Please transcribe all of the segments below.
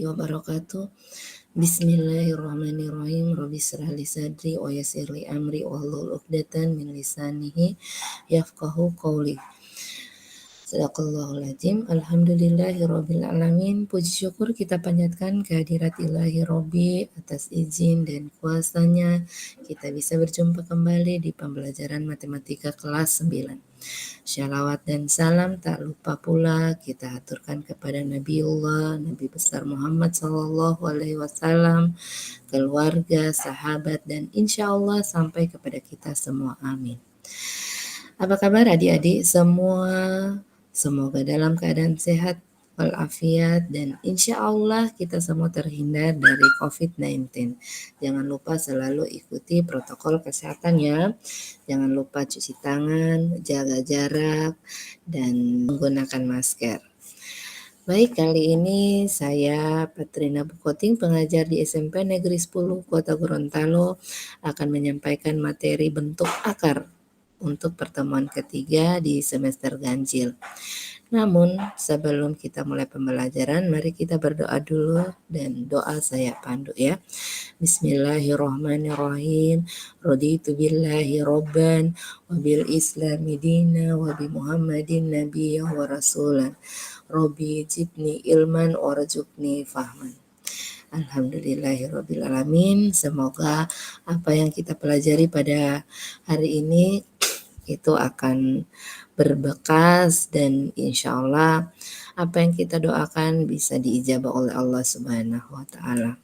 wabarakatuh. Bismillahirrahmanirrahim. Rabbi shrah li sadri wa yassir li amri wahlul 'uqdatam min lisanihi yafqahu qawli. Sadaqallahul azim. Alhamdulillahirabbil alamin. Puji syukur kita panjatkan kehadirat Ilahi Robbi atas izin dan kuasanya kita bisa berjumpa kembali di pembelajaran matematika kelas 9. Shalawat dan salam tak lupa pula kita aturkan kepada Nabiullah, Nabi besar Muhammad Sallallahu Alaihi Wasallam, keluarga, sahabat, dan insya Allah sampai kepada kita semua. Amin. Apa kabar adik-adik semua? Semoga dalam keadaan sehat walafiat dan insya Allah kita semua terhindar dari COVID-19. Jangan lupa selalu ikuti protokol kesehatan ya. Jangan lupa cuci tangan, jaga jarak, dan menggunakan masker. Baik, kali ini saya Patrina Bukoting, pengajar di SMP Negeri 10 Kota Gorontalo, akan menyampaikan materi bentuk akar untuk pertemuan ketiga di semester ganjil. Namun sebelum kita mulai pembelajaran, mari kita berdoa dulu dan doa saya pandu ya. Bismillahirrahmanirrahim. Raditu billahi robban wa bil islami dina wa bi Muhammadin nabiyya wa rasulan. Rabbi jibni ilman warzuqni fahman. Alhamdulillahirabbil alamin. Semoga apa yang kita pelajari pada hari ini itu akan berbekas dan insya Allah apa yang kita doakan bisa diijabah oleh Allah Subhanahu wa Ta'ala.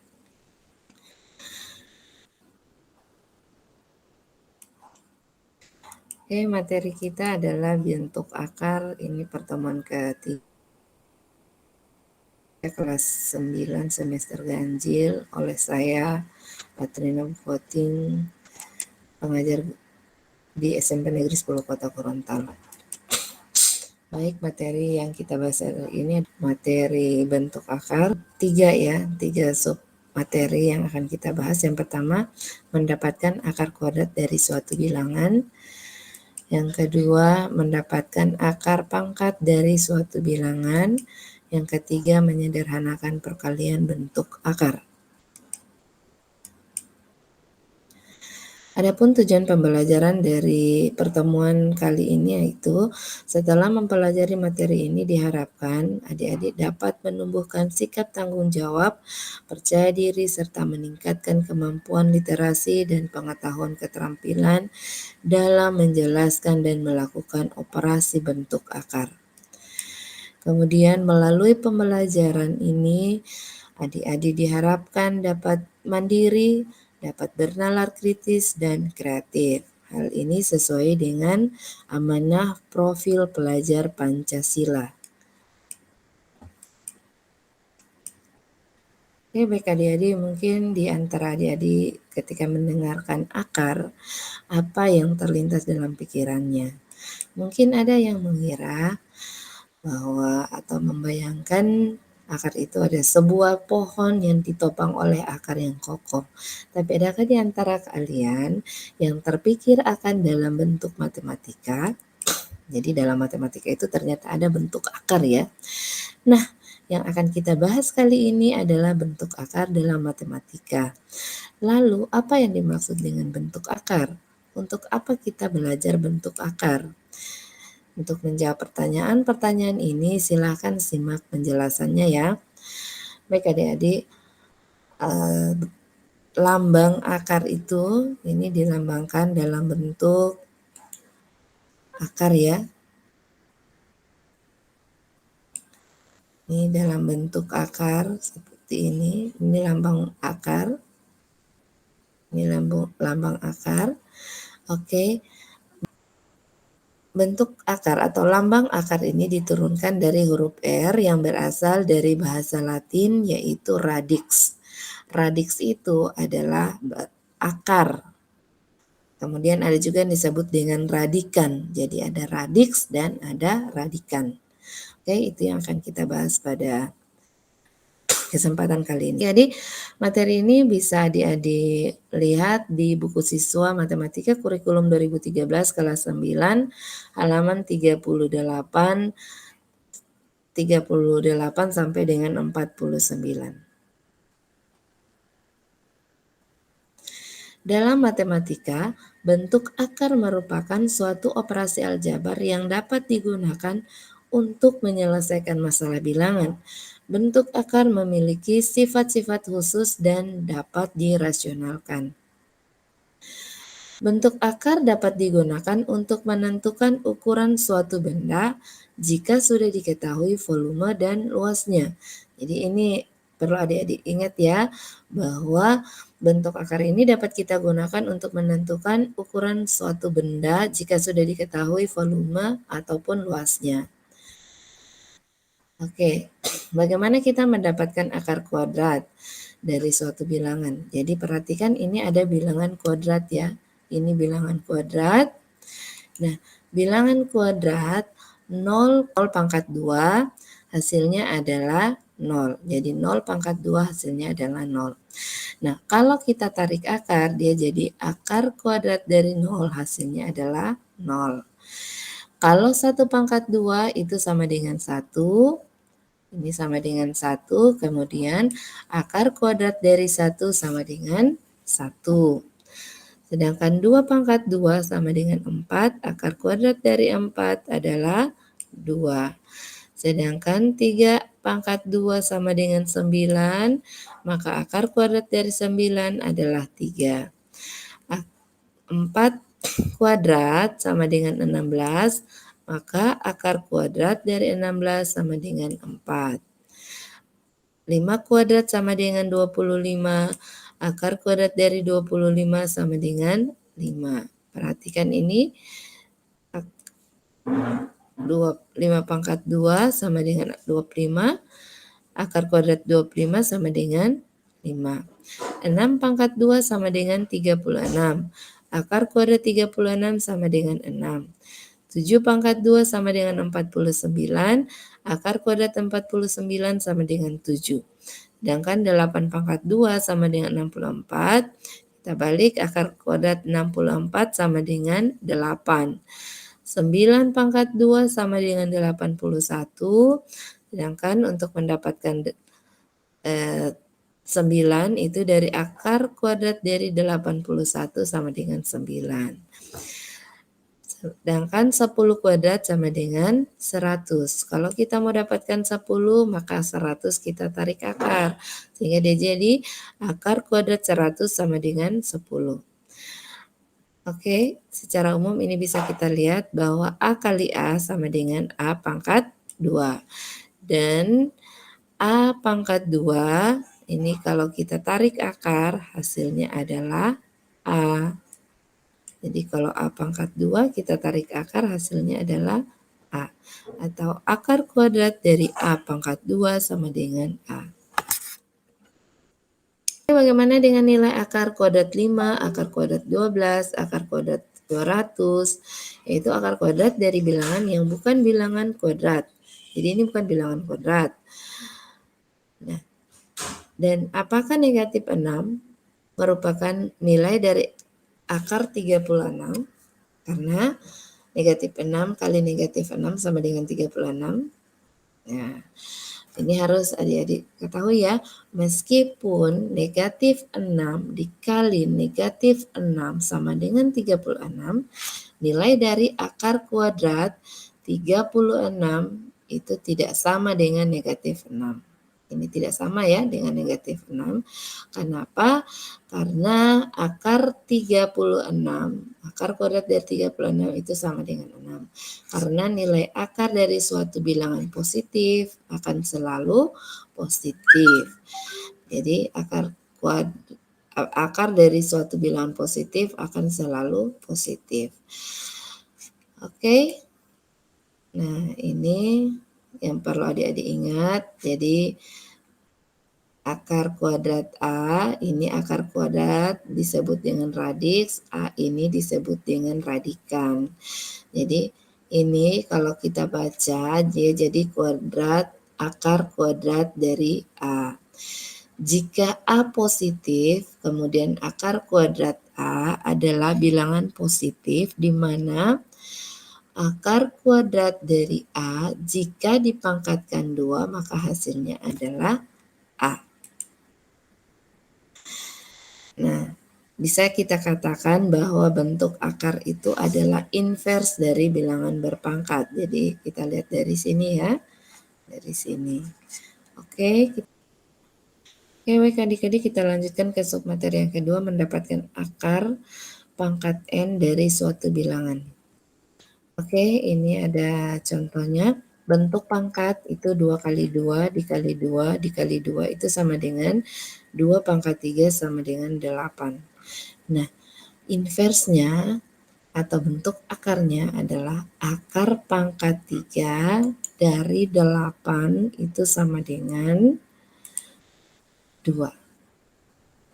Oke, materi kita adalah bentuk akar. Ini pertemuan ketiga kelas 9 semester ganjil oleh saya Patrina Bukoting, pengajar di SMP Negeri 10 Kota Gorontalo. Baik, materi yang kita bahas hari ini materi bentuk akar. Tiga sub materi yang akan kita bahas. Yang pertama, mendapatkan akar kuadrat dari suatu bilangan. Yang kedua, mendapatkan akar pangkat dari suatu bilangan. Yang ketiga, menyederhanakan perkalian bentuk akar. Adapun tujuan pembelajaran dari pertemuan kali ini yaitu setelah mempelajari materi ini diharapkan adik-adik dapat menumbuhkan sikap tanggung jawab, percaya diri, serta meningkatkan kemampuan literasi dan pengetahuan keterampilan dalam menjelaskan dan melakukan operasi bentuk akar. Kemudian melalui pembelajaran ini adik-adik diharapkan dapat mandiri, dapat bernalar kritis dan kreatif. Hal ini sesuai dengan amanah profil pelajar Pancasila. Oke, baik adik-adik, mungkin di antara adik-adik ketika mendengarkan akar, apa yang terlintas dalam pikirannya? Mungkin ada yang mengira bahwa atau membayangkan akar itu ada sebuah pohon yang ditopang oleh akar yang kokoh. Tapi adakah di antara kalian yang terpikir akan dalam bentuk matematika? Jadi dalam matematika itu ternyata ada bentuk akar ya. Nah, yang akan kita bahas kali ini adalah bentuk akar dalam matematika. Lalu, apa yang dimaksud dengan bentuk akar? Untuk apa kita belajar bentuk akar? Untuk menjawab pertanyaan ini silakan simak penjelasannya ya. Baik adik-adik, lambang akar itu ini dilambangkan dalam bentuk akar ya. Ini dalam bentuk akar seperti ini lambang akar. Ini lambang akar. Oke. Bentuk akar atau lambang akar ini diturunkan dari huruf R yang berasal dari bahasa Latin yaitu radix. Radix itu adalah akar. Kemudian ada juga yang disebut dengan radikan. Jadi ada radix dan ada radikan. Oke, itu yang akan kita bahas pada kesempatan kali ini. Jadi materi ini bisa adik-adik lihat di buku siswa matematika kurikulum 2013 kelas 9 halaman 38 sampai dengan 49. Dalam matematika, bentuk akar merupakan suatu operasi aljabar yang dapat digunakan untuk menyelesaikan masalah bilangan. Bentuk akar memiliki sifat-sifat khusus dan dapat dirasionalkan. Bentuk akar dapat digunakan untuk menentukan ukuran suatu benda jika sudah diketahui volume dan luasnya. Jadi ini perlu adik-adik ingat ya, bahwa bentuk akar ini dapat kita gunakan untuk menentukan ukuran suatu benda jika sudah diketahui volume ataupun luasnya. Oke, bagaimana kita mendapatkan akar kuadrat dari suatu bilangan? Jadi perhatikan ini ada bilangan kuadrat ya. Ini bilangan kuadrat. Nah, bilangan kuadrat 0 pangkat 2 hasilnya adalah 0. Jadi 0 pangkat 2 hasilnya adalah 0. Nah, kalau kita tarik akar, dia jadi akar kuadrat dari 0 hasilnya adalah 0. Kalau 1 pangkat 2 itu sama dengan 1, ini sama dengan 1, kemudian akar kuadrat dari 1 sama dengan 1. Sedangkan 2 pangkat 2 sama dengan 4, akar kuadrat dari 4 adalah 2. Sedangkan 3 pangkat 2 sama dengan 9, maka akar kuadrat dari 9 adalah 3. 4 kuadrat sama dengan 16, maka akar kuadrat dari 16 sama dengan 4. 5 kuadrat sama dengan 25, akar kuadrat dari 25 sama dengan 5. Perhatikan ini, 5 pangkat 2 sama dengan 25, akar kuadrat 25 sama dengan 5. 6 pangkat 2 sama dengan 36, akar kuadrat 36 sama dengan 6. 7 pangkat 2 sama dengan 49, akar kuadrat 49 sama dengan 7. Sedangkan 8 pangkat 2 sama dengan 64, kita balik akar kuadrat 64 sama dengan 8. 9 pangkat 2 sama dengan 81, sedangkan untuk mendapatkan 9 itu dari akar kuadrat dari 81 sama dengan 9. Sedangkan 10 kuadrat sama dengan 100. Kalau kita mau dapatkan 10, maka 100 kita tarik akar. Sehingga dia jadi akar kuadrat 100 sama dengan 10. Oke, secara umum ini bisa kita lihat bahwa A kali A sama dengan A pangkat 2. Dan A pangkat 2, ini kalau kita tarik akar, hasilnya adalah A. Jadi kalau A pangkat 2 kita tarik akar hasilnya adalah A. Atau akar kuadrat dari A pangkat 2 sama dengan A. Bagaimana dengan nilai akar kuadrat 5, akar kuadrat 12, akar kuadrat 200? Yaitu akar kuadrat dari bilangan yang bukan bilangan kuadrat. Jadi ini bukan bilangan kuadrat. Nah, dan apakah negatif 6 merupakan nilai dari akar 36? Karena negatif 6 kali negatif 6 sama dengan 36. Nah, ini harus adik-adik ketahui ya, meskipun negatif 6 dikali negatif 6 sama dengan 36, nilai dari akar kuadrat 36 itu tidak sama dengan negatif 6. Ini tidak sama ya dengan negatif 6. Kenapa? Karena akar 36, akar kuadrat dari 36 itu sama dengan 6. Karena nilai akar dari suatu bilangan positif akan selalu positif. Jadi akar dari suatu bilangan positif akan selalu positif. Oke. Nah, ini yang perlu adik-adik ingat. Jadi akar kuadrat A, ini akar kuadrat disebut dengan radiks, A ini disebut dengan radikan. Jadi ini kalau kita baca dia jadi akar kuadrat dari A. Jika A positif, kemudian akar kuadrat A adalah bilangan positif di mana akar kuadrat dari A jika dipangkatkan 2 maka hasilnya adalah A. Nah, Bisa kita katakan bahwa bentuk akar itu adalah invers dari bilangan berpangkat. Jadi kita lihat dari sini ya, dari sini. Oke, baik adik-adik, kita lanjutkan ke submateri yang kedua, mendapatkan akar pangkat N dari suatu bilangan. Oke, ini ada contohnya. Bentuk pangkat itu 2 kali 2 dikali 2 dikali 2 itu sama dengan 2 pangkat 3 sama dengan 8. Nah, inversnya atau bentuk akarnya adalah akar pangkat 3 dari 8 itu sama dengan 2.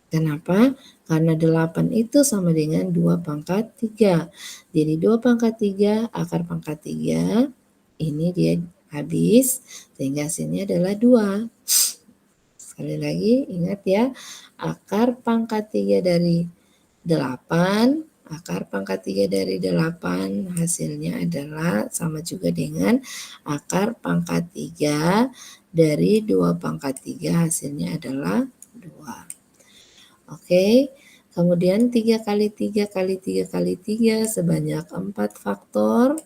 Kenapa? Karena 8 itu sama dengan 2 pangkat 3. Jadi 2 pangkat 3 akar pangkat 3 ini dia habis sehingga hasilnya adalah 2. Sekali lagi ingat ya, akar pangkat 3 dari 8, akar pangkat 3 dari 8 hasilnya adalah sama juga dengan akar pangkat 3 dari 2 pangkat 3 hasilnya adalah 2. Oke, kemudian 3 kali 3 kali 3 kali 3 sebanyak 4 faktor.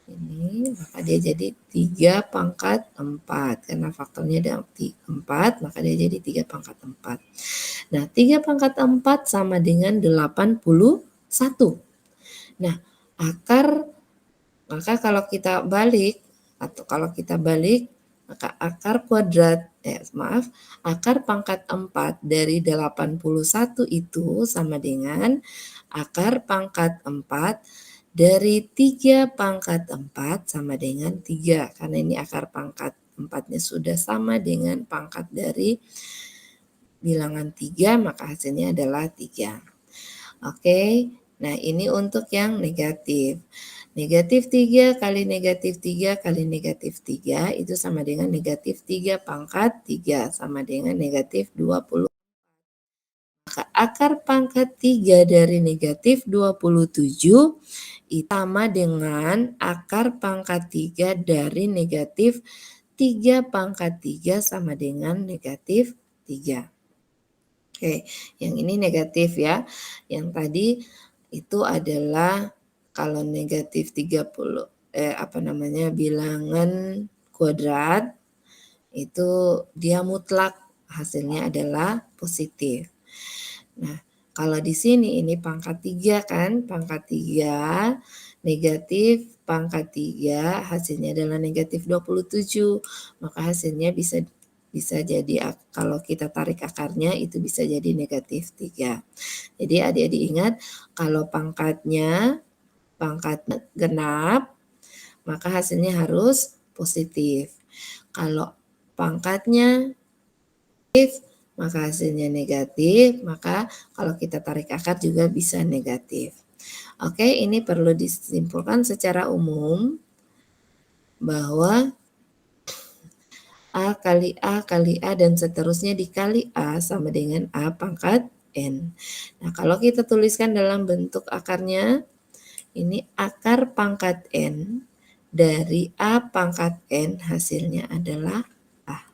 Ini maka dia jadi 3 pangkat 4. Karena faktornya ada 4, maka dia jadi 3 pangkat 4. Nah, 3 pangkat 4 sama dengan 81. Nah, maka kalau kita balik, maka akar pangkat 4 dari 81 itu sama dengan akar pangkat 4 dari 3 pangkat 4 sama dengan 3. Karena ini akar pangkat 4-nya sudah sama dengan pangkat dari bilangan 3, maka hasilnya adalah 3. Oke, nah ini untuk yang negatif. Negatif 3 kali negatif 3 kali negatif 3 itu sama dengan negatif 3 pangkat 3 sama dengan negatif 20. Maka akar pangkat 3 dari negatif 27 itu sama dengan akar pangkat 3 dari negatif 3 pangkat 3 sama dengan negatif 3. Oke, yang ini negatif ya. Yang tadi itu adalah kalau negatif 30 bilangan kuadrat itu dia mutlak hasilnya adalah positif. Nah, kalau di sini ini pangkat 3 kan, pangkat 3 negatif pangkat 3 hasilnya adalah negatif 27. Maka hasilnya bisa jadi kalau kita tarik akarnya itu bisa jadi negatif 3. Jadi adik-adik ingat kalau pangkat genap maka hasilnya harus positif. Kalau pangkatnya negatif maka hasilnya negatif, maka kalau kita tarik akar juga bisa negatif. Oke, ini perlu disimpulkan secara umum bahwa A kali A kali A dan seterusnya dikali A sama dengan A pangkat N. Nah, kalau kita tuliskan dalam bentuk akarnya, ini akar pangkat N dari A pangkat N hasilnya adalah A.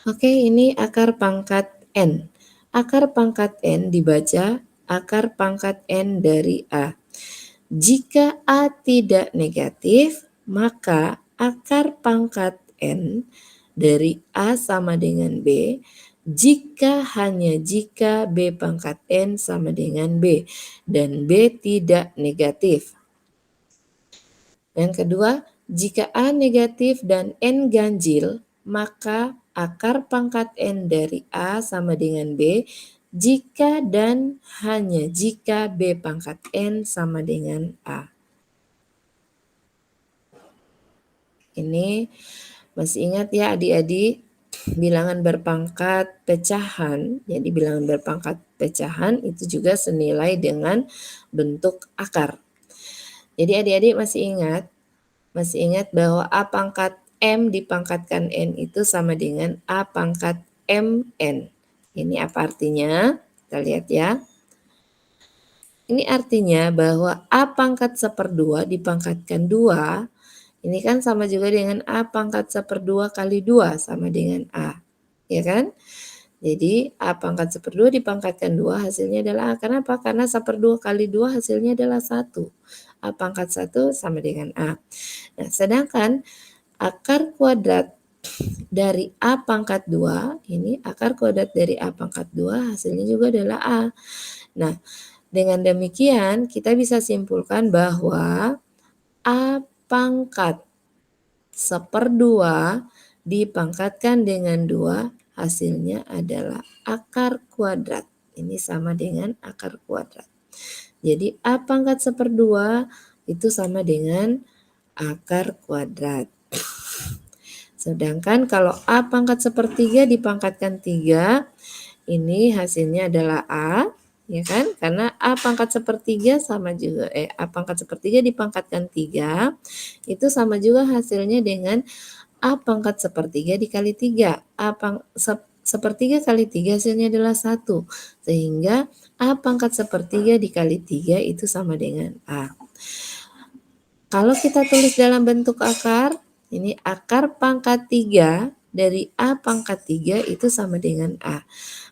Oke, ini akar pangkat N. Akar pangkat N dibaca akar pangkat N dari A. Jika A tidak negatif, maka akar pangkat N dari A sama dengan B hanya jika B pangkat N sama dengan B dan B tidak negatif. Yang kedua, jika A negatif dan N ganjil, maka akar pangkat N dari A sama dengan B jika dan hanya jika B pangkat N sama dengan A. Ini masih ingat ya adik-adik, bilangan berpangkat pecahan. Jadi bilangan berpangkat pecahan itu juga senilai dengan bentuk akar. Jadi adik-adik masih ingat bahwa A pangkat M dipangkatkan N itu sama dengan A pangkat MN. Ini apa artinya? Kita lihat ya. Ini artinya bahwa A pangkat 1/2 dipangkatkan 2, ini kan sama juga dengan A pangkat 1/2 kali 2 sama dengan A. Ya kan? Jadi A pangkat 1/2 dipangkatkan 2 hasilnya adalah A. Kenapa? Karena 1/2 kali 2 hasilnya adalah 1. A pangkat 1 sama dengan A. Nah, sedangkan akar kuadrat dari A pangkat 2, ini akar kuadrat dari A pangkat 2 hasilnya juga adalah A. Nah, dengan demikian kita bisa simpulkan bahwa A pangkat 1/2 dipangkatkan dengan 2 hasilnya adalah akar kuadrat. Ini sama dengan akar kuadrat. Jadi A pangkat 1/2 itu sama dengan akar kuadrat. Sedangkan kalau A pangkat 1/3 dipangkatkan 3, ini hasilnya adalah A, ya kan? Karena A pangkat 1/3 sama juga, A pangkat 1/3 dipangkatkan 3, itu sama juga hasilnya dengan A pangkat 1/3 dikali 3. Sepertiga kali 3 hasilnya adalah 1. Sehingga A pangkat 1/3 dikali 3 itu sama dengan A. Kalau kita tulis dalam bentuk akar, ini akar pangkat 3 dari A pangkat 3 itu sama dengan A.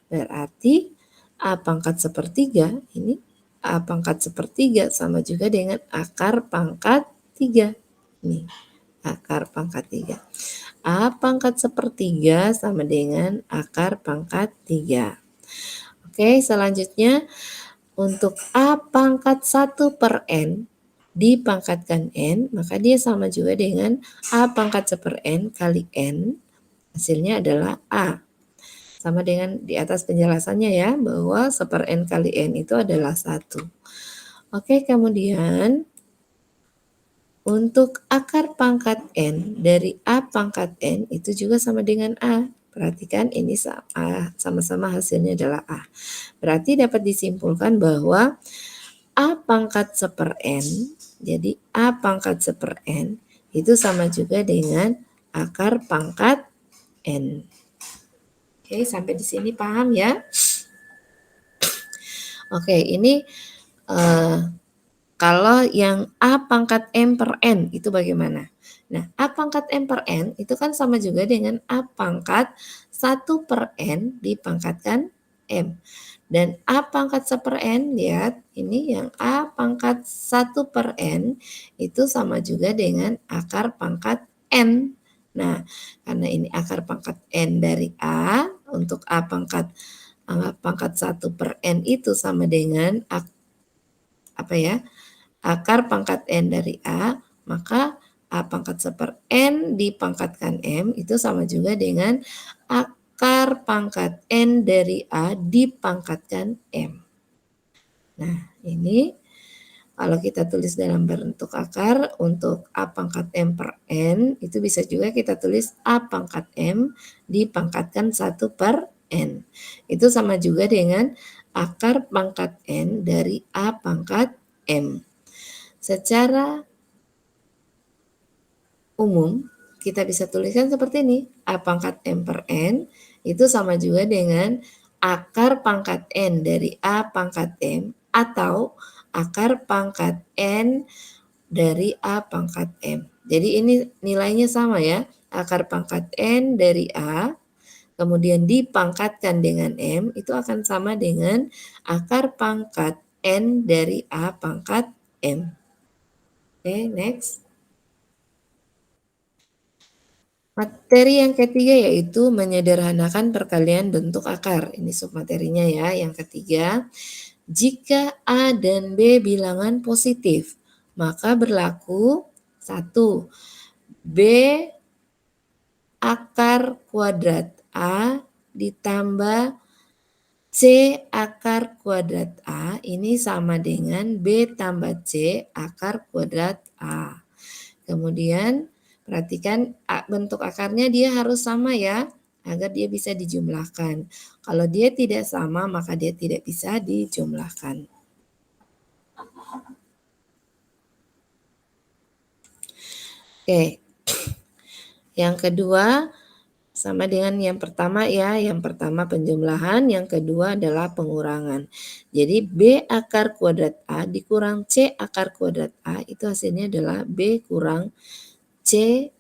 Berarti A pangkat 1/3 ini A pangkat 1/3 sama juga dengan akar pangkat 3. Nih, akar pangkat 3. A pangkat 1/3 sama dengan akar pangkat 3. Oke, selanjutnya untuk A pangkat 1/n dipangkatkan n, maka dia sama juga dengan A pangkat 1/n kali n, hasilnya adalah A. Sama dengan di atas penjelasannya ya, bahwa 1/n kali n itu adalah 1. Oke, kemudian untuk akar pangkat n dari A pangkat n itu juga sama dengan A. Perhatikan ini sama-sama hasilnya adalah A. Berarti dapat disimpulkan bahwa A pangkat 1/n, jadi A pangkat 1/n itu sama juga dengan akar pangkat n. Oke, sampai di sini paham ya? Oke, ini kalau yang A pangkat M per N itu bagaimana? Nah, A pangkat M per N itu kan sama juga dengan A pangkat 1/n dipangkatkan M. Dan A pangkat 1/n, lihat ini yang A pangkat 1/n itu sama juga dengan akar pangkat N. Nah, karena ini akar pangkat N dari A, untuk A pangkat 1/n itu sama dengan akar pangkat N dari A, maka A pangkat 1/n dipangkatkan M itu sama juga dengan akar pangkat N dari A dipangkatkan M. Nah, ini kalau kita tulis dalam bentuk akar untuk A pangkat M per N, itu bisa juga kita tulis A pangkat M dipangkatkan 1/n. Itu sama juga dengan akar pangkat N dari A pangkat M. Secara umum, kita bisa tuliskan seperti ini. A pangkat M per N itu sama juga dengan akar pangkat N dari A pangkat M atau akar pangkat N dari A pangkat M. Jadi ini nilainya sama ya. Akar pangkat N dari A kemudian dipangkatkan dengan M itu akan sama dengan akar pangkat N dari A pangkat M. Oke, next. Materi yang ketiga yaitu menyederhanakan perkalian bentuk akar. Ini submaterinya ya. Yang ketiga, jika A dan B bilangan positif, maka berlaku 1. B akar kuadrat A ditambah C akar kuadrat A ini sama dengan B tambah C akar kuadrat A. Kemudian perhatikan bentuk akarnya dia harus sama ya, agar dia bisa dijumlahkan. Kalau dia tidak sama maka dia tidak bisa dijumlahkan. Oke. Yang kedua sama dengan yang pertama ya, yang pertama penjumlahan, yang kedua adalah pengurangan. Jadi B akar kuadrat A dikurang C akar kuadrat A itu hasilnya adalah B kurang C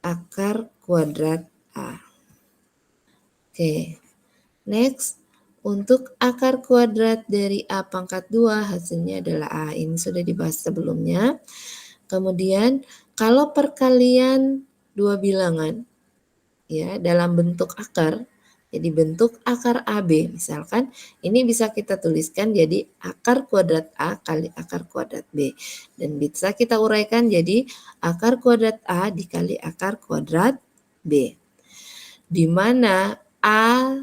akar kuadrat A. Oke, next. Untuk akar kuadrat dari A pangkat 2 hasilnya adalah A. Ini sudah dibahas sebelumnya. Kemudian kalau perkalian dua bilangan ya dalam bentuk akar, jadi bentuk akar AB misalkan, ini bisa kita tuliskan jadi akar kuadrat A kali akar kuadrat B. Dan bisa kita uraikan jadi akar kuadrat A dikali akar kuadrat B. Di mana A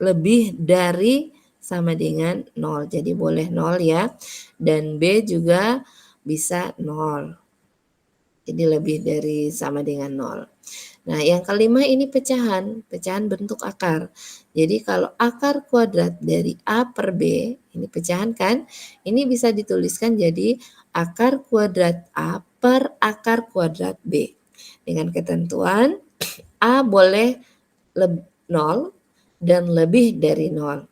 lebih dari sama dengan 0. Jadi boleh 0 ya. Dan B juga bisa 0. Jadi lebih dari sama dengan 0. Nah, yang kelima ini pecahan bentuk akar. Jadi kalau akar kuadrat dari A per B, ini pecahan kan, ini bisa dituliskan jadi akar kuadrat A per akar kuadrat B. Dengan ketentuan A boleh 0 dan lebih dari 0.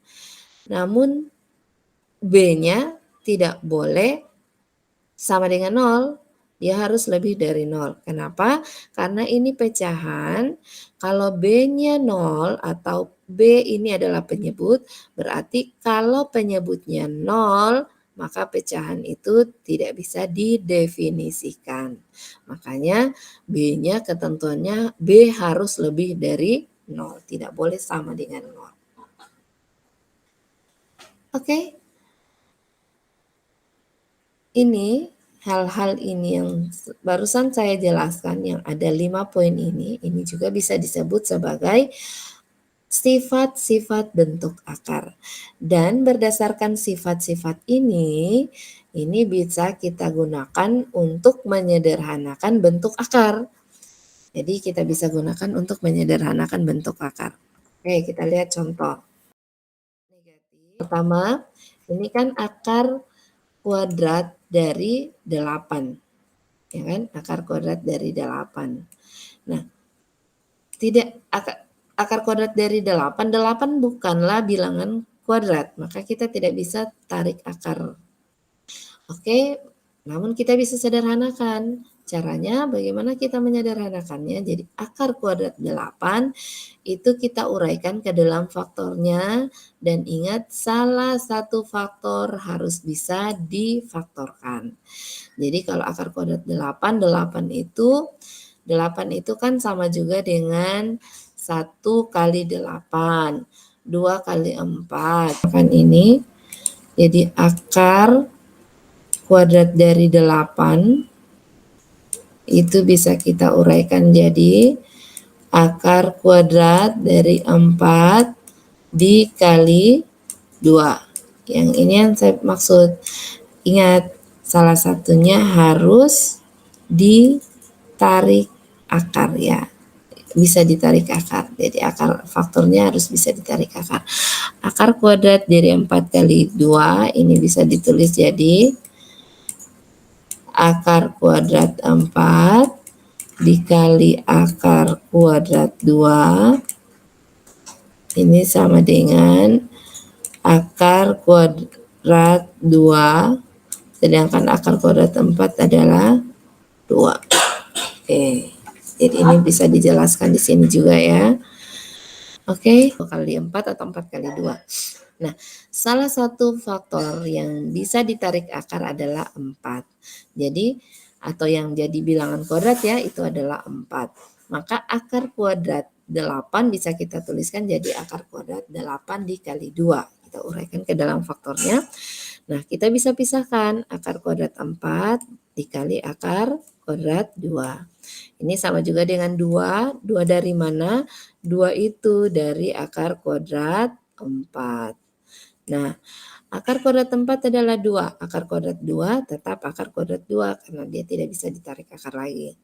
Namun B-nya tidak boleh sama dengan 0, dia harus lebih dari 0. Kenapa? Karena ini pecahan, kalau B-nya 0 atau B ini adalah penyebut, berarti kalau penyebutnya 0, maka pecahan itu tidak bisa didefinisikan. Makanya B-nya ketentuannya B harus lebih dari 0, tidak boleh sama dengan 0. Oke. Ini hal-hal ini yang barusan saya jelaskan yang ada 5 poin ini juga bisa disebut sebagai sifat-sifat bentuk akar. Dan berdasarkan sifat-sifat ini bisa kita gunakan untuk menyederhanakan bentuk akar. Jadi kita bisa gunakan untuk menyederhanakan bentuk akar. Oke, kita lihat contoh. Pertama, ini kan akar kuadrat dari 8. Ya kan? Akar kuadrat dari 8. Nah, tidak akar kuadrat dari 8 bukanlah bilangan kuadrat, maka kita tidak bisa tarik akar. Oke, namun kita bisa sederhanakan. Caranya bagaimana kita menyederhanakannya? Jadi akar kuadrat 8 itu kita uraikan ke dalam faktornya dan ingat salah satu faktor harus bisa difaktorkan. Jadi kalau akar kuadrat 8 itu kan sama juga dengan 1 kali 8, 2 kali 4. Kan ini jadi akar kuadrat dari 8 itu bisa kita uraikan jadi akar kuadrat dari 4 dikali 2. Yang ini yang saya maksud. Ingat, salah satunya harus ditarik akar ya. Bisa ditarik akar. Jadi akar faktornya harus bisa ditarik akar. Akar kuadrat dari 4 kali 2 ini bisa ditulis jadi akar kuadrat 4 dikali akar kuadrat 2 ini sama dengan akar kuadrat 2 sedangkan akar kuadrat 4 adalah 2. Oke, jadi ini bisa dijelaskan di sini juga ya. Oke, 2 kali 4 atau 4 kali 2. Nah, salah satu faktor yang bisa ditarik akar adalah 4. Jadi, atau yang jadi bilangan kuadrat ya, itu adalah 4. Maka akar kuadrat 8 bisa kita tuliskan jadi akar kuadrat 8 dikali 2. Kita uraikan ke dalam faktornya. Nah, kita bisa pisahkan akar kuadrat 4 dikali akar kuadrat 2. Ini sama juga dengan 2. 2 dari mana? 2 itu dari akar kuadrat 4. Nah, akar kuadrat 4 adalah 2. Akar kuadrat 2 tetap akar kuadrat 2 karena dia tidak bisa ditarik akar lagi.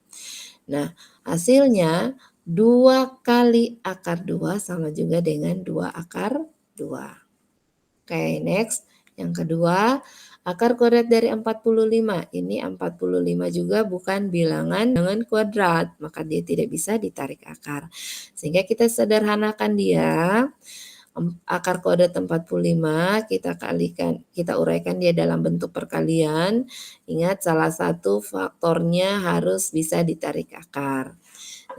Nah, hasilnya 2 kali akar 2 sama juga dengan 2 akar 2. Oke, next. Yang kedua, akar kuadrat dari 45. Ini 45 juga bukan bilangan dengan kuadrat, maka dia tidak bisa ditarik akar. Sehingga kita sederhanakan dia. Akar kuadrat 45 kita uraikan dia dalam bentuk perkalian. Ingat salah satu faktornya harus bisa ditarik akar.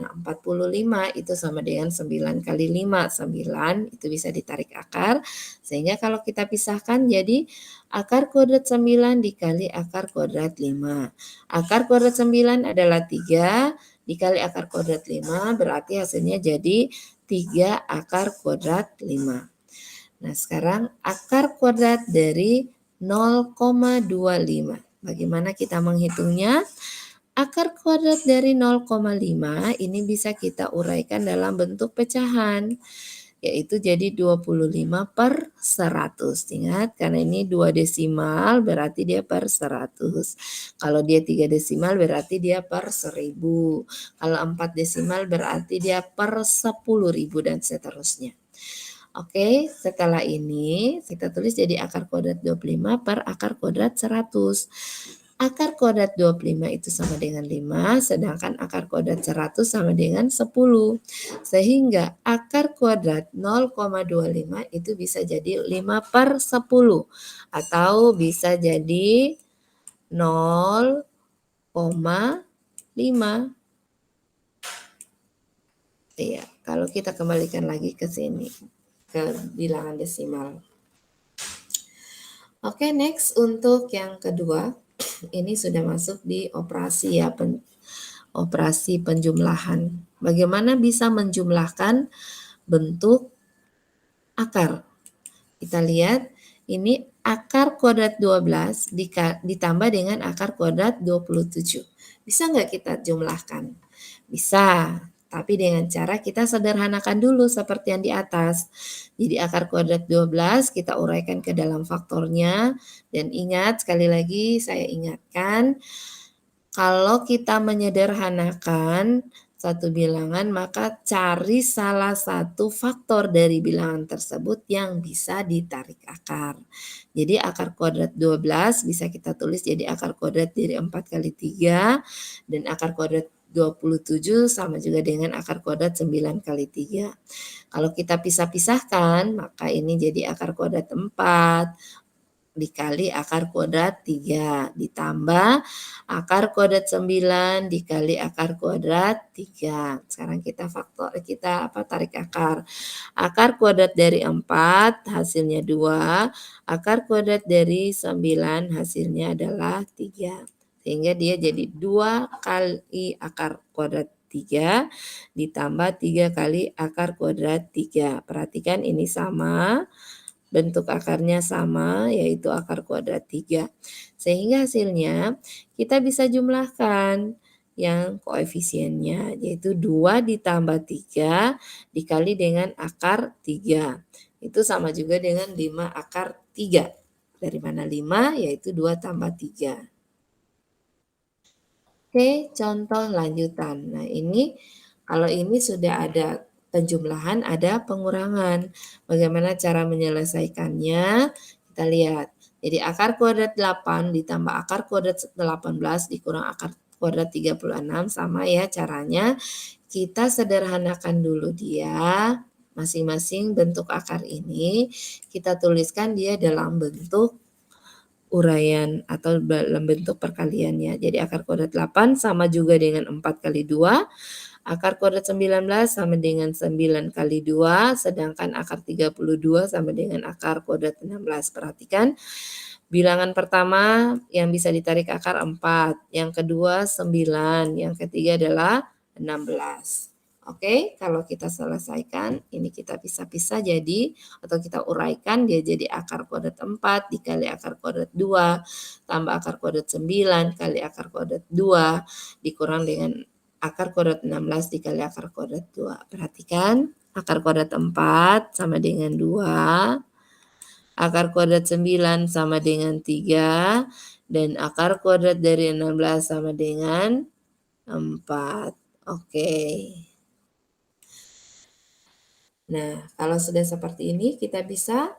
Nah, 45 itu sama dengan 9 kali 5, 9 itu bisa ditarik akar, sehingga kalau kita pisahkan jadi akar kuadrat 9 dikali akar kuadrat 5. Akar kuadrat 9 adalah 3, dikali akar kuadrat 5, berarti hasilnya jadi 3 akar kuadrat 5. Nah, sekarang akar kuadrat dari 0,25. Bagaimana kita menghitungnya? Akar kuadrat dari 0,5 ini bisa kita uraikan dalam bentuk pecahan, yaitu jadi 25/100. Ingat, karena ini 2 desimal berarti dia per 100. Kalau dia 3 desimal berarti dia per 1000. Kalau 4 desimal berarti dia per 10.000 dan seterusnya. Oke, setelah ini kita tulis jadi akar kuadrat 25 per akar kuadrat 100. Akar kuadrat 25 itu sama dengan 5, sedangkan akar kuadrat 100 sama dengan 10. Sehingga akar kuadrat 0,25 itu bisa jadi 5/10 atau bisa jadi 0,5. Iya, kalau kita kembalikan lagi ke sini, ke bilangan desimal. Oke, next untuk yang kedua, ini sudah masuk di operasi ya, operasi penjumlahan. Bagaimana bisa menjumlahkan bentuk akar? Kita lihat, ini akar kuadrat 12 ditambah dengan akar kuadrat 27. Bisa nggak kita jumlahkan? Bisa, tapi dengan cara kita sederhanakan dulu seperti yang di atas. Jadi akar kuadrat 12 kita uraikan ke dalam faktornya. Dan ingat, sekali lagi saya ingatkan, kalau kita menyederhanakan satu bilangan, maka cari salah satu faktor dari bilangan tersebut yang bisa ditarik akar. Jadi akar kuadrat 12 bisa kita tulis jadi akar kuadrat dari 4 kali 3, dan akar kuadrat 27 sama juga dengan akar kuadrat 9 kali 3. Kalau kita pisah-pisahkan, maka ini jadi akar kuadrat 4 dikali akar kuadrat 3 ditambah akar kuadrat 9 dikali akar kuadrat 3. Sekarang kita tarik akar. Akar kuadrat dari 4 hasilnya 2, akar kuadrat dari 9 hasilnya adalah 3. Sehingga dia jadi 2 kali akar kuadrat 3 ditambah 3 kali akar kuadrat 3. Perhatikan ini sama. Bentuk akarnya sama, yaitu akar kuadrat 3. Sehingga hasilnya kita bisa jumlahkan yang koefisiennya, yaitu 2 ditambah 3 dikali dengan akar 3. Itu sama juga dengan 5 akar 3. Dari mana 5? Yaitu 2 tambah 3. Oke, contoh lanjutan. Nah, ini kalau ini sudah ada penjumlahan, ada pengurangan. Bagaimana cara menyelesaikannya? Kita lihat. Jadi akar kuadrat 8 ditambah akar kuadrat 18 dikurang akar kuadrat 36 sama ya caranya. Kita sederhanakan dulu dia. Masing-masing bentuk akar ini kita tuliskan dia dalam bentuk uraian atau dalam bentuk perkaliannya. Jadi akar kuadrat 8 sama juga dengan 4 kali 2. Akar kuadrat 19 sama dengan 9 kali 2. Sedangkan akar 32 sama dengan akar kuadrat 16. Perhatikan, bilangan pertama yang bisa ditarik akar 4. Yang kedua 9. Yang ketiga adalah 16. Oke, kalau kita selesaikan, ini kita pisah-pisah jadi, atau kita uraikan, dia jadi akar kuadrat 4 dikali akar kuadrat 2, tambah akar kuadrat 9 kali akar kuadrat 2, dikurang dengan akar kuadrat 16 dikali akar kuadrat 2. Perhatikan, akar kuadrat 4 sama dengan 2, akar kuadrat 9 sama dengan 3, dan akar kuadrat dari 16 sama dengan 4. Oke. Nah, kalau sudah seperti ini kita bisa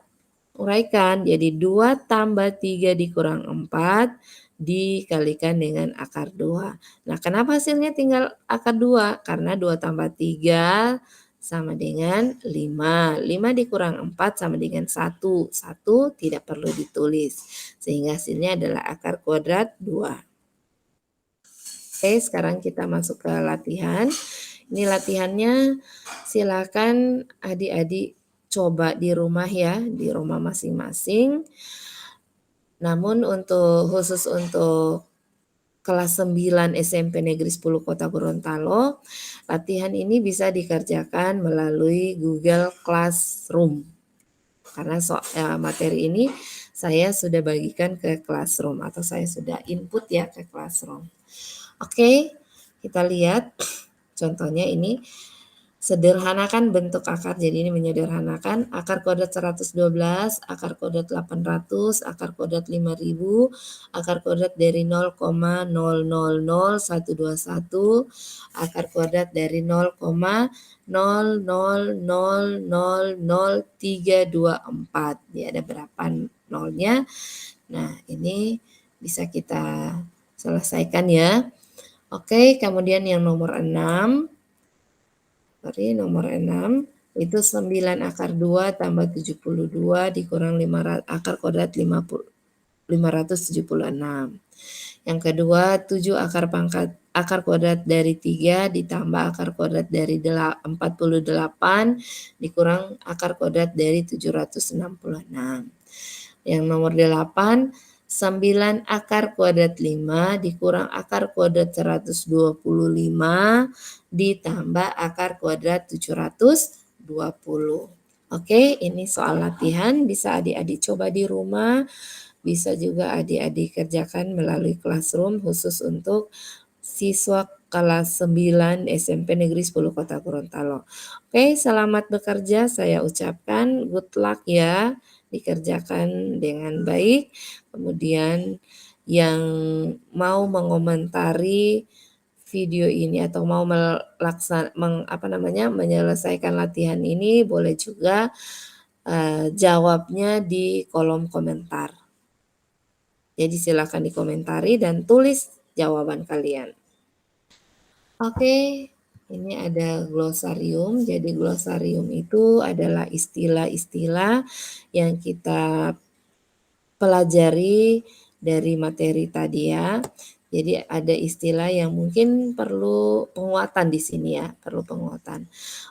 uraikan. Jadi 2 tambah 3 dikurang 4 dikalikan dengan akar 2. Nah, kenapa hasilnya tinggal akar 2? Karena 2 tambah 3 sama dengan 5. 5 dikurang 4 sama dengan 1. 1 tidak perlu ditulis. Sehingga hasilnya adalah akar kuadrat 2. Oke, sekarang kita masuk ke latihan. Ini latihannya silakan adik-adik coba di rumah ya, di rumah masing-masing. Namun khusus untuk kelas 9 SMP Negeri 10 Kota Gorontalo, latihan ini bisa dikerjakan melalui Google Classroom. Karena materi ini saya sudah bagikan ke Classroom atau saya sudah input ya ke Classroom. Oke, kita lihat contohnya ini. Sederhanakan bentuk akar, jadi ini menyederhanakan akar kodrat 112, akar kodrat 800, akar kodrat 5000, akar kodrat dari 0,000121, akar kodrat dari 0,00000324. Dia ada berapa nolnya. Nah, ini bisa kita selesaikan ya. Oke, kemudian yang nomor 6. Nomor 6 itu 9 akar 2 tambah 72 dikurang akar kodrat 576. Yang kedua 7 akar kodrat dari 3 ditambah akar kodrat dari 48 dikurang akar kodrat dari 766. Yang nomor 8 9 akar kuadrat 5 dikurang akar kuadrat 125 ditambah akar kuadrat 720. Oke, ini soal latihan, bisa adik-adik coba di rumah, bisa juga adik-adik kerjakan melalui Classroom khusus untuk siswa kelas 9 SMP Negeri 10 Kota Gorontalo. Oke, selamat bekerja, saya ucapkan good luck ya, dikerjakan dengan baik. Kemudian yang mau mengomentari video ini atau mau menyelesaikan latihan ini boleh juga jawabnya di kolom komentar. Jadi silakan dikomentari dan tulis jawaban kalian. Oke, ini ada glosarium. Jadi glosarium itu adalah istilah-istilah yang kita pelajari dari materi tadi ya. Jadi ada istilah yang mungkin perlu penguatan di sini ya, perlu penguatan.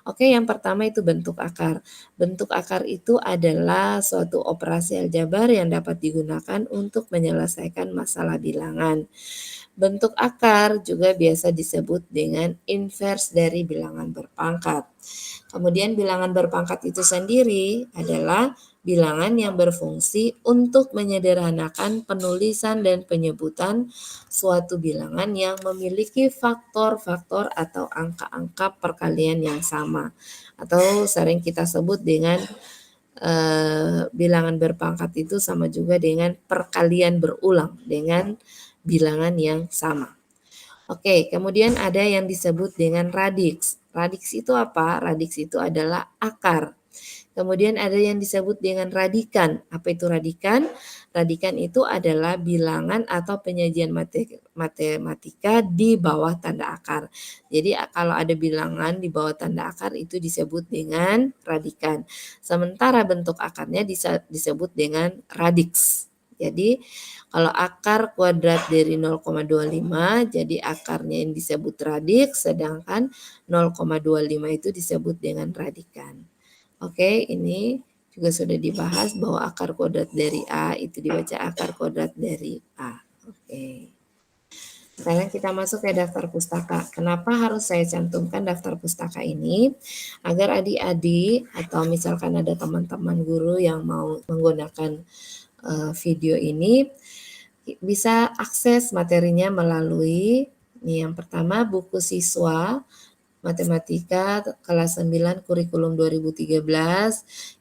Oke, yang pertama itu bentuk akar. Bentuk akar itu adalah suatu operasi aljabar yang dapat digunakan untuk menyelesaikan masalah bilangan. Bentuk akar juga biasa disebut dengan inverse dari bilangan berpangkat. Kemudian bilangan berpangkat itu sendiri adalah bilangan yang berfungsi untuk menyederhanakan penulisan dan penyebutan suatu bilangan yang memiliki faktor-faktor atau angka-angka perkalian yang sama. Atau sering kita sebut dengan bilangan berpangkat itu sama juga dengan perkalian berulang dengan bilangan yang sama. Oke, kemudian ada yang disebut dengan radiks. Radiks itu apa? Radiks itu adalah akar. Kemudian ada yang disebut dengan radikan. Apa itu radikan? Radikan itu adalah bilangan atau penyajian matematika di bawah tanda akar. Jadi kalau ada bilangan di bawah tanda akar itu disebut dengan radikan. Sementara bentuk akarnya disebut dengan radiks. Jadi kalau akar kuadrat dari 0,25 jadi akarnya yang disebut radiks, sedangkan 0,25 itu disebut dengan radikan. Oke, ini juga sudah dibahas bahwa akar kuadrat dari A itu dibaca akar kuadrat dari A. Oke. Sekarang kita masuk ke daftar pustaka. Kenapa harus saya cantumkan daftar pustaka ini? Agar adik-adik atau misalkan ada teman-teman guru yang mau menggunakan video ini bisa akses materinya melalui yang pertama buku siswa Matematika kelas 9 kurikulum 2013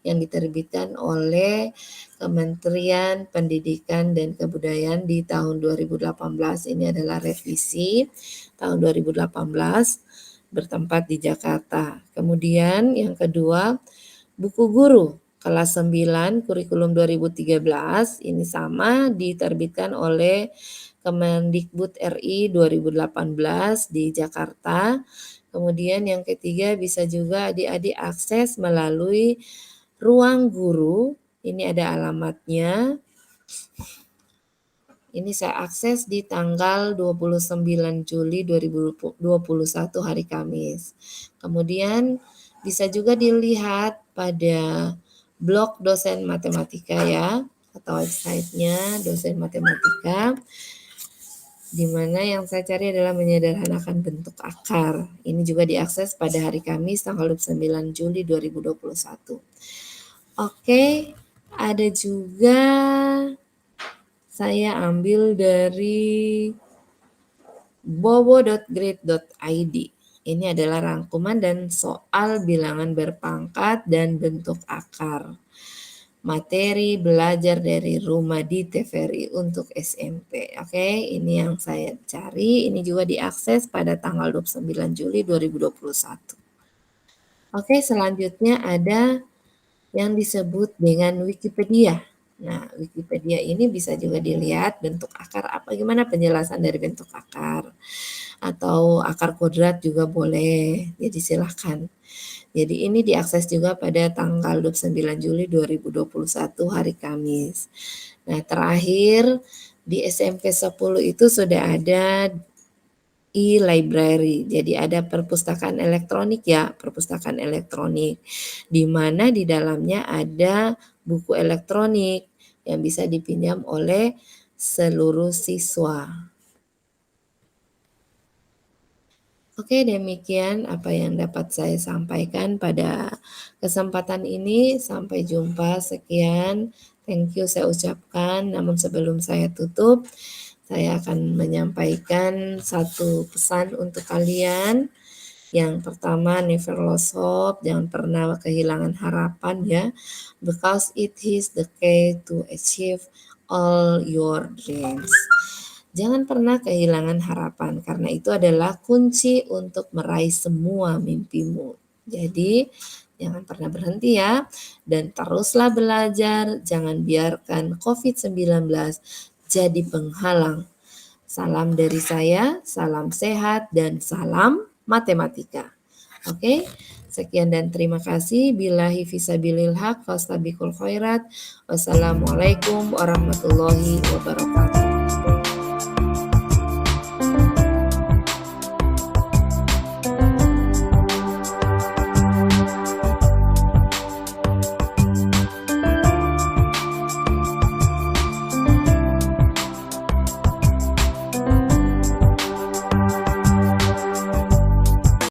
yang diterbitkan oleh Kementerian Pendidikan dan Kebudayaan di tahun 2018. Ini adalah revisi tahun 2018 bertempat di Jakarta. Kemudian yang kedua, buku guru kelas 9 kurikulum 2013 ini sama diterbitkan oleh Kemendikbud RI 2018 di Jakarta. Kemudian yang ketiga bisa juga adik-adik akses melalui ruang guru. Ini ada alamatnya. Ini saya akses di tanggal 29 Juli 2021 hari Kamis. Kemudian bisa juga dilihat pada blog dosen matematika ya, atau websitenya dosen matematika, di mana yang saya cari adalah menyederhanakan bentuk akar. Ini juga diakses pada hari Kamis tanggal 29 Juli 2021. Oke, ada juga saya ambil dari bobo.grade.id. Ini adalah rangkuman dan soal bilangan berpangkat dan bentuk akar. Materi belajar dari rumah di TVRI untuk SMP. Oke, ini yang saya cari. Ini juga diakses pada tanggal 29 Juli 2021. Oke, selanjutnya ada yang disebut dengan Wikipedia. Nah, Wikipedia ini bisa juga dilihat bentuk akar apa, gimana penjelasan dari bentuk akar. Atau akar kuadrat juga boleh, jadi silahkan. Jadi ini diakses juga pada tanggal 29 Juli 2021 hari Kamis. Nah, terakhir di SMP 10 itu sudah ada e-library. Jadi ada perpustakaan elektronik ya, perpustakaan elektronik, di mana di dalamnya ada buku elektronik yang bisa dipinjam oleh seluruh siswa. Oke, demikian apa yang dapat saya sampaikan pada kesempatan ini. Sampai jumpa, sekian. Thank you saya ucapkan. Namun sebelum saya tutup, saya akan menyampaikan satu pesan untuk kalian. Yang pertama, never lose hope, jangan pernah kehilangan harapan ya, because it is the key to achieve all your dreams. Jangan pernah kehilangan harapan, karena itu adalah kunci untuk meraih semua mimpimu. Jadi, jangan pernah berhenti ya, dan teruslah belajar, jangan biarkan COVID-19 jadi penghalang. Salam dari saya, salam sehat, dan salam matematika. Oke, sekian dan terima kasih. Billahi fisabilil haq, fastabiqul khairat. Wassalamualaikum warahmatullahi wabarakatuh.